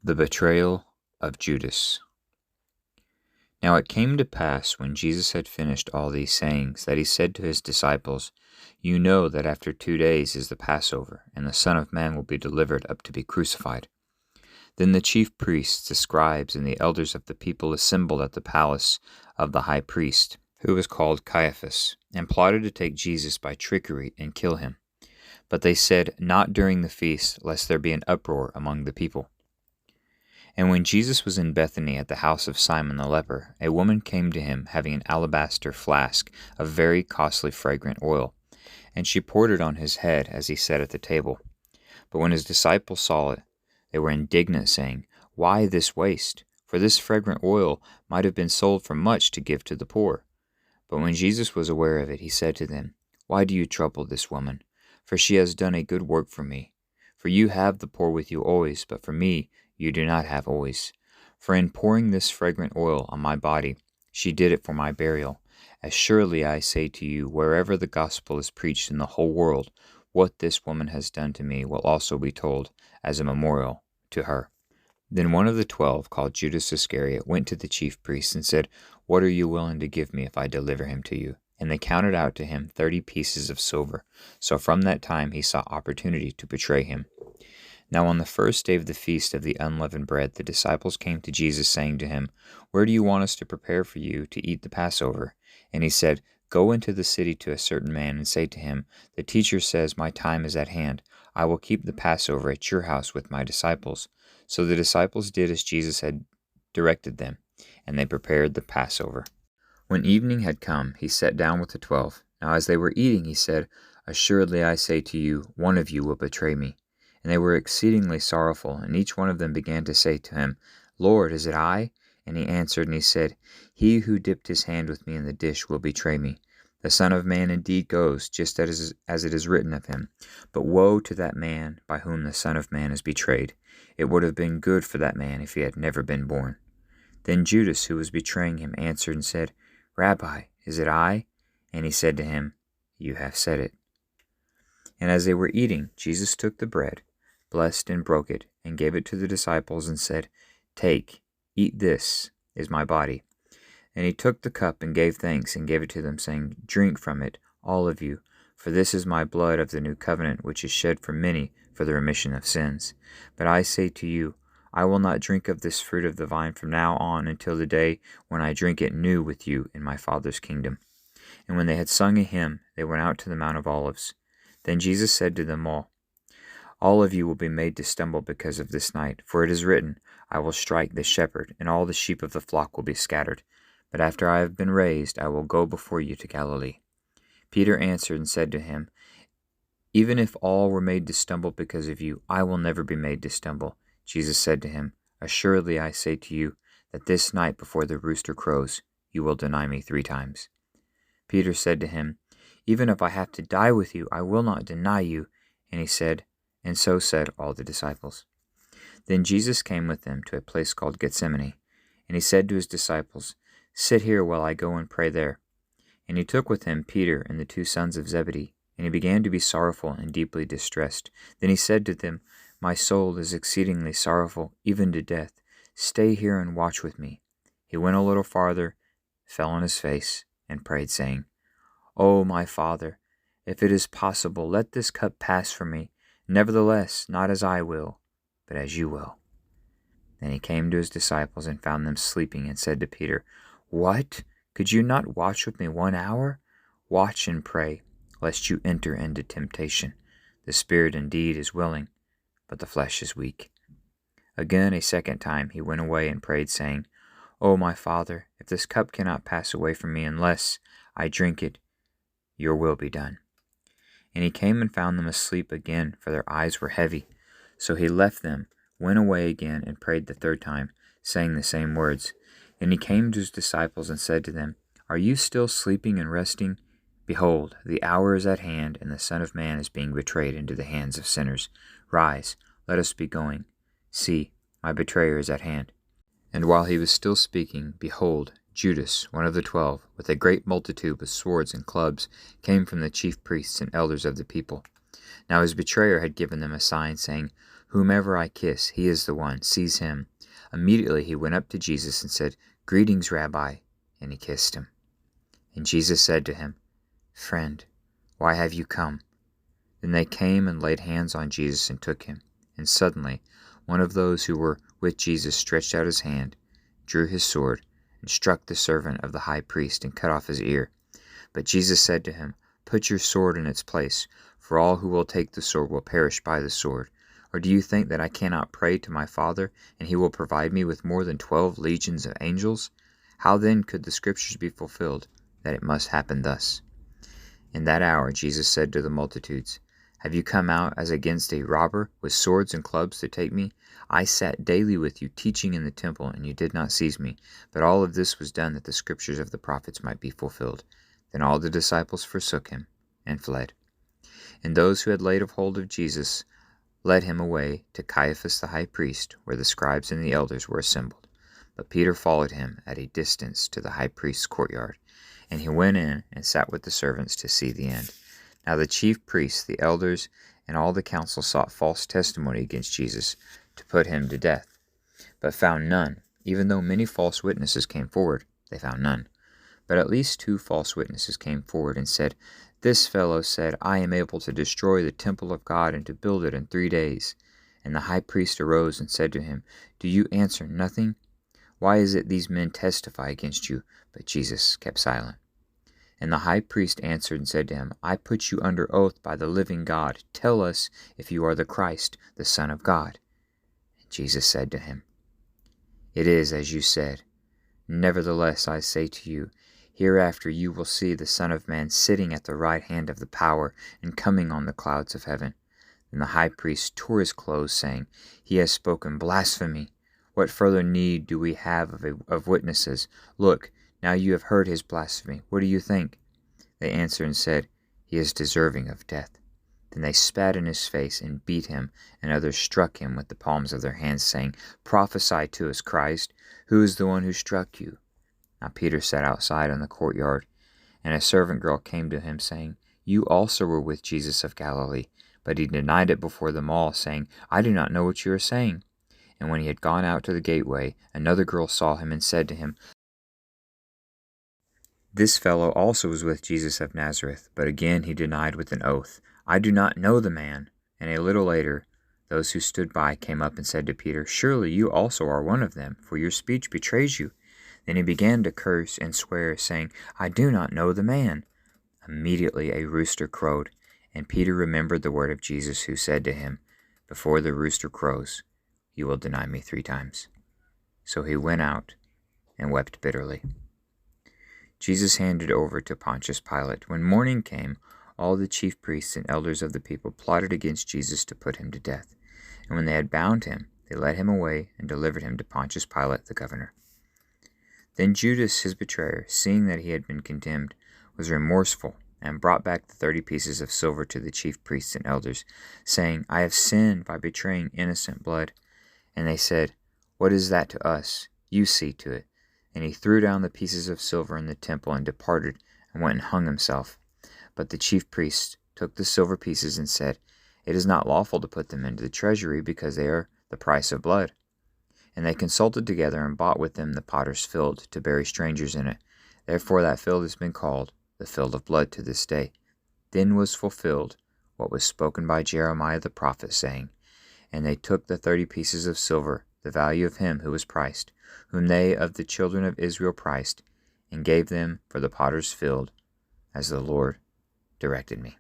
The betrayal of Judas. Now it came to pass, when Jesus had finished all these sayings, that he said to his disciples, You know that after 2 days is the Passover, and the Son of Man will be delivered up to be crucified. Then the chief priests, the scribes, and the elders of the people assembled at the palace of the high priest, who was called Caiaphas, and plotted to take Jesus by trickery and kill him. But they said, Not during the feast, lest there be an uproar among the people. And when Jesus was in Bethany at the house of Simon the leper, a woman came to him having an alabaster flask of very costly fragrant oil, and she poured it on his head as he sat at the table. But when his disciples saw it, they were indignant, saying, Why this waste? For this fragrant oil might have been sold for much to give to the poor. But when Jesus was aware of it, he said to them, Why do you trouble this woman? For she has done a good work for me. For you have the poor with you always, but for me you do not have always. For in pouring this fragrant oil on my body, she did it for my burial. As surely I say to you, wherever the gospel is preached in the whole world, what this woman has done to me will also be told as a memorial to her. Then one of the 12, called Judas Iscariot, went to the chief priests and said, What are you willing to give me if I deliver him to you? And they counted out to him 30 pieces of silver. So from that time he saw opportunity to betray him. Now on the first day of the feast of the unleavened bread, the disciples came to Jesus, saying to him, Where do you want us to prepare for you to eat the Passover? And he said, Go into the city to a certain man, and say to him, The teacher says, My time is at hand. I will keep the Passover at your house with my disciples. So the disciples did as Jesus had directed them, and they prepared the Passover. When evening had come, he sat down with the 12. Now as they were eating, he said, Assuredly I say to you, one of you will betray me. And they were exceedingly sorrowful, and each one of them began to say to him, Lord, is it I? And he answered and he said, He who dipped his hand with me in the dish will betray me. The Son of Man indeed goes, just as it is written of him. But woe to that man by whom the Son of Man is betrayed. It would have been good for that man if he had never been born. Then Judas, who was betraying him, answered and said, Rabbi, is it I? And he said to him, You have said it. And as they were eating, Jesus took the bread, blessed and broke it, and gave it to the disciples, and said, Take, eat, this is my body. And he took the cup and gave thanks, and gave it to them, saying, Drink from it, all of you, for this is my blood of the new covenant, which is shed for many for the remission of sins. But I say to you, I will not drink of this fruit of the vine from now on until the day when I drink it new with you in my Father's kingdom. And when they had sung a hymn, they went out to the Mount of Olives. Then Jesus said to them all of you will be made to stumble because of this night, for it is written, I will strike the shepherd, and all the sheep of the flock will be scattered. But after I have been raised, I will go before you to Galilee. Peter answered and said to him, Even if all were made to stumble because of you, I will never be made to stumble. Jesus said to him, Assuredly I say to you, that this night before the rooster crows, you will deny me 3 times. Peter said to him, Even if I have to die with you, I will not deny you. And he said, and so said all the disciples. Then Jesus came with them to a place called Gethsemane, and he said to his disciples, Sit here while I go and pray there. And he took with him Peter and the 2 sons of Zebedee, and he began to be sorrowful and deeply distressed. Then he said to them, My soul is exceedingly sorrowful, even to death. Stay here and watch with me. He went a little farther, fell on his face, and prayed, saying, O my Father, if it is possible, let this cup pass from me. Nevertheless, not as I will, but as you will. Then he came to his disciples and found them sleeping, and said to Peter, What? Could you not watch with me 1 hour? Watch and pray, lest you enter into temptation. The spirit indeed is willing, but the flesh is weak. Again, a second time, he went away and prayed, saying, O my Father, if this cup cannot pass away from me unless I drink it, your will be done. And he came and found them asleep again, for their eyes were heavy. So he left them, went away again, and prayed the 3rd time, saying the same words. And he came to his disciples and said to them, Are you still sleeping and resting? Behold, the hour is at hand, and the Son of Man is being betrayed into the hands of sinners. Rise, let us be going. See, my betrayer is at hand. And while he was still speaking, behold, Judas, one of the 12, with a great multitude with swords and clubs, came from the chief priests and elders of the people. Now his betrayer had given them a sign, saying, Whomever I kiss, he is the one. Seize him." Immediately he went up to Jesus and said, "Greetings, Rabbi," and he kissed him. And Jesus said to him, "Friend, why have you come?" Then they came and laid hands on Jesus and took him. And suddenly one of those who were with Jesus stretched out his hand, drew his sword, and struck the servant of the high priest and cut off his ear. But Jesus said to him, "Put your sword in its place, for all who will take the sword will perish by the sword. Or do you think that I cannot pray to my Father, and he will provide me with more than 12 legions of angels? How then could the Scriptures be fulfilled, that it must happen thus?" In that hour Jesus said to the multitudes, "Have you come out as against a robber with swords and clubs to take me? I sat daily with you teaching in the temple, and you did not seize me. But all of this was done that the Scriptures of the prophets might be fulfilled." Then all the disciples forsook him and fled. And those who had laid hold of Jesus led him away to Caiaphas the high priest, where the scribes and the elders were assembled. But Peter followed him at a distance to the high priest's courtyard, and he went in and sat with the servants to see the end. Now the chief priests, the elders, and all the council sought false testimony against Jesus to put him to death, but found none. Even though many false witnesses came forward, they found none. But at least 2 false witnesses came forward and said, "This fellow said, 'I am able to destroy the temple of God and to build it in 3 days.'" And the high priest arose and said to him, "Do you answer nothing? Why is it these men testify against you?" But Jesus kept silent. And the high priest answered and said to him, "I put you under oath by the living God. Tell us if you are the Christ, the Son of God." And Jesus said to him, "It is as you said. Nevertheless, I say to you, hereafter you will see the Son of Man sitting at the right hand of the power and coming on the clouds of heaven." Then the high priest tore his clothes, saying, "He has spoken blasphemy. What further need do we have of witnesses? Look, now you have heard his blasphemy. What do you think?" They answered and said, "He is deserving of death." Then they spat in his face and beat him, and others struck him with the palms of their hands, saying, "Prophesy to us, Christ. Who is the one who struck you?" Now Peter sat outside in the courtyard, and a servant girl came to him, saying, "You also were with Jesus of Galilee." But he denied it before them all, saying, "I do not know what you are saying." And when he had gone out to the gateway, another girl saw him and said to him, "This fellow also was with Jesus of Nazareth." But again he denied with an oath, "I do not know the man." And a little later, those who stood by came up and said to Peter, "Surely you also are one of them, for your speech betrays you." Then he began to curse and swear, saying, "I do not know the man." Immediately a rooster crowed, and Peter remembered the word of Jesus, who said to him, "Before the rooster crows, you will deny me 3 times. So he went out and wept bitterly. Jesus handed over to Pontius Pilate. When morning came, all the chief priests and elders of the people plotted against Jesus to put him to death. And when they had bound him, they led him away and delivered him to Pontius Pilate the governor. Then Judas, his betrayer, seeing that he had been condemned, was remorseful and brought back the 30 pieces of silver to the chief priests and elders, saying, "I have sinned by betraying innocent blood." And they said, "What is that to us? You see to it." And he threw down the pieces of silver in the temple and departed and went and hung himself. But the chief priests took the silver pieces and said, "It is not lawful to put them into the treasury, because they are the price of blood." And they consulted together and bought with them the potter's field to bury strangers in it. Therefore that field has been called the field of blood to this day. Then was fulfilled what was spoken by Jeremiah the prophet, saying, "And they took the 30 pieces of silver, the value of him who was priced, whom they of the children of Israel priced, and gave them for the potter's field, as the Lord directed me."